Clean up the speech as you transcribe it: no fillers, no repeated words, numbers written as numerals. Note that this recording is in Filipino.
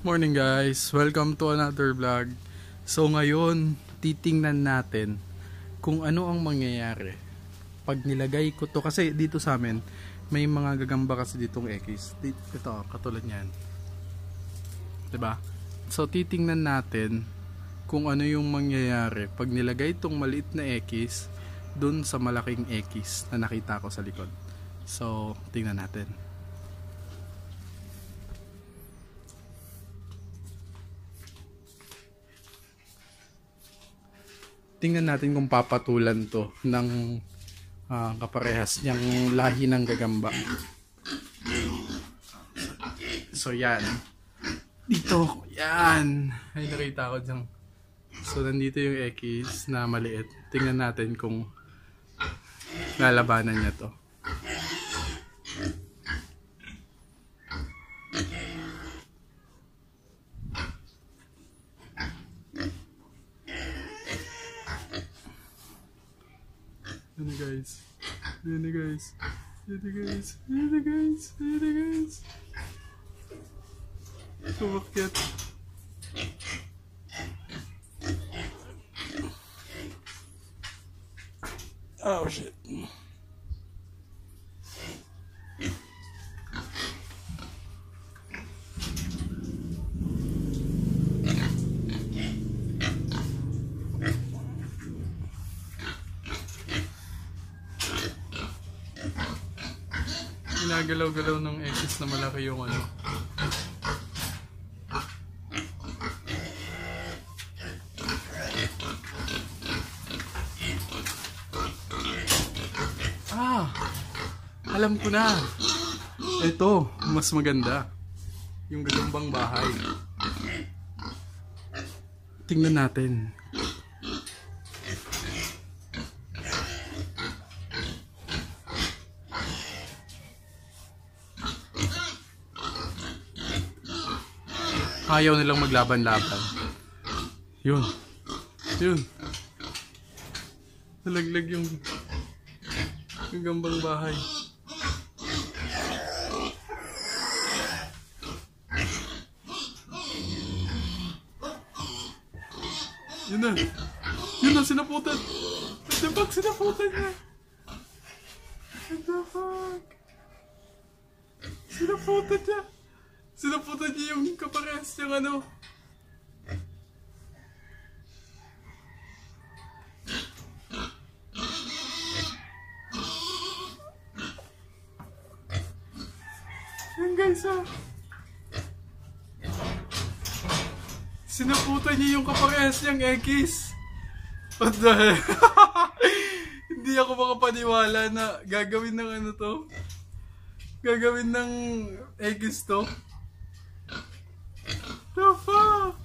Morning guys, welcome to another vlog. So ngayon, titingnan natin kung ano ang mangyayari pag nilagay ko to, kasi dito sa amin may mga gagamba kasi ditong X. Ito, katulad niyan. 'Di ba? So titingnan natin kung ano yung mangyayari pag nilagay itong maliit na X dun sa malaking X na nakita ko sa likod. So tingnan natin. Tingnan natin kung papatulan to ng kaparehas niyang lahi ng gagamba. So yan. Dito, yan. Ay, nakita ko dyan. So nandito yung X na maliit. Tingnan natin kung lalabanan niya to. Yan na guys. Yan na guys. Yan na guys. Yan na guys. Yan na guys. Tumakyat. Oh shit. Ginagalaw-galaw ng X na malaki yung ano. Alam ko na. Ito, mas maganda. Yung gagambang bahay. Tingnan natin. Ayaw nilang maglaban-laban. Yun. Yun. Nalaglag yung gagambang bahay. Yun na. Yun na, sinaputan. What the fuck, sinaputan niya. What the fuck. Sinaputan niya. Sinaputan niya yung kaparehas yung ano. Yan guys, sinaputan niya yung kaparehas niyang X. What the hell? Hindi ako makapaniwala na gagawin ng ano to. Gagawin ng X to. The fuck?